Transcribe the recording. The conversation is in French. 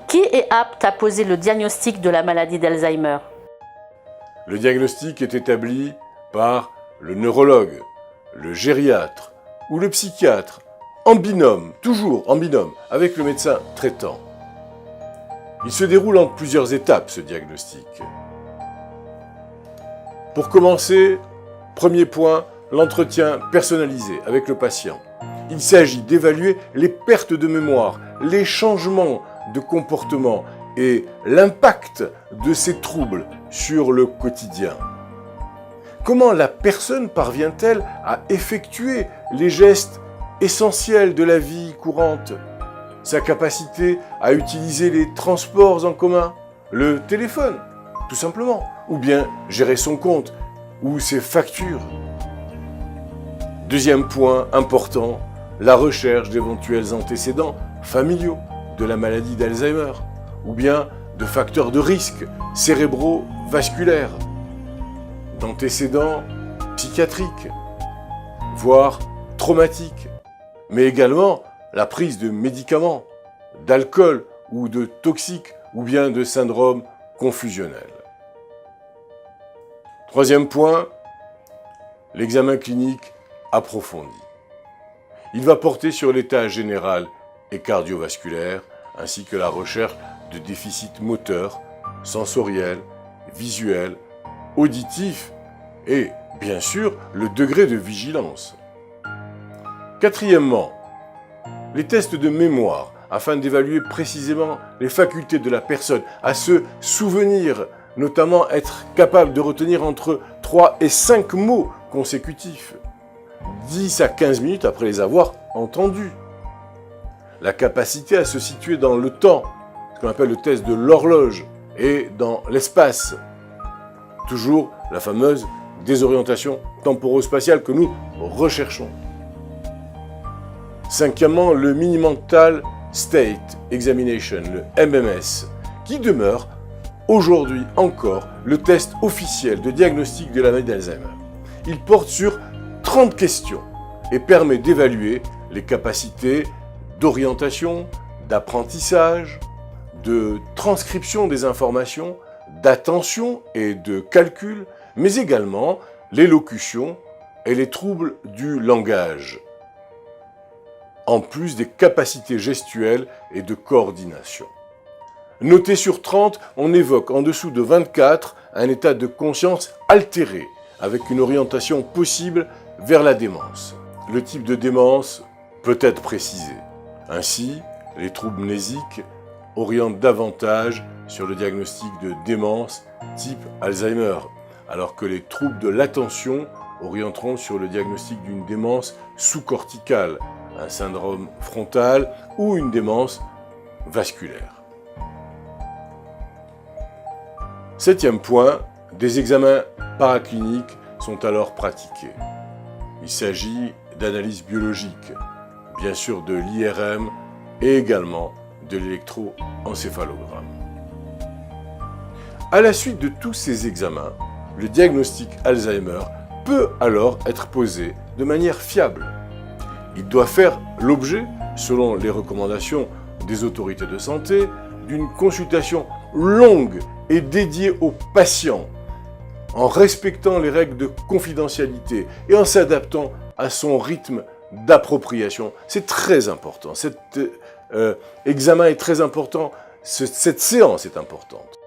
Qui est apte à poser le diagnostic de la maladie d'Alzheimer? Le diagnostic est établi par le neurologue, le gériatre ou le psychiatre, en binôme, toujours en binôme, avec le médecin traitant. Il se déroule en plusieurs étapes, ce diagnostic. Pour commencer, premier point, l'entretien personnalisé avec le patient. Il s'agit d'évaluer les pertes de mémoire, les changements de comportement et l'impact de ces troubles sur le quotidien. Comment la personne parvient-elle à effectuer les gestes essentiels de la vie courante? Sa capacité à utiliser les transports en commun, le téléphone, tout simplement, ou bien gérer son compte ou ses factures. Deuxième point important, la recherche d'éventuels antécédents familiaux de la maladie d'Alzheimer, ou bien de facteurs de risque cérébrovasculaires, d'antécédents psychiatriques, voire traumatiques, mais également la prise de médicaments, d'alcool ou de toxiques, ou bien de syndrome confusionnel. Troisième point, l'examen clinique approfondi. Il va porter sur l'état général et cardiovasculaire, ainsi que la recherche de déficits moteurs, sensoriels, visuels, auditifs et, bien sûr, le degré de vigilance. Quatrièmement, les tests de mémoire, afin d'évaluer précisément les facultés de la personne à se souvenir, notamment être capable de retenir entre 3 et 5 mots consécutifs, 10 à 15 minutes après les avoir entendus. La capacité à se situer dans le temps, ce qu'on appelle le test de l'horloge, et dans l'espace. Toujours la fameuse désorientation temporo-spatiale que nous recherchons. Cinquièmement, le Mini-Mental State Examination, le MMS, qui demeure aujourd'hui encore le test officiel de diagnostic de la maladie d'Alzheimer. Il porte sur 30 questions et permet d'évaluer les capacités d'orientation, d'apprentissage, de transcription des informations, d'attention et de calcul, mais également l'élocution et les troubles du langage, en plus des capacités gestuelles et de coordination. Noté sur 30, on évoque en dessous de 24 un état de conscience altéré, avec une orientation possible vers la démence. Le type de démence peut être précisé. Ainsi, les troubles mnésiques orientent davantage sur le diagnostic de démence type Alzheimer, alors que les troubles de l'attention orienteront sur le diagnostic d'une démence sous-corticale, un syndrome frontal ou une démence vasculaire. Septième point, des examens paracliniques sont alors pratiqués. Il s'agit d'analyses biologiques, bien sûr de l'IRM et également de l'électroencéphalogramme. À la suite de tous ces examens, le diagnostic Alzheimer peut alors être posé de manière fiable. Il doit faire l'objet, selon les recommandations des autorités de santé, d'une consultation longue et dédiée au patient, en respectant les règles de confidentialité et en s'adaptant à son rythme d'appropriation. C'est très important. Cet examen est très important. Cette séance est importante.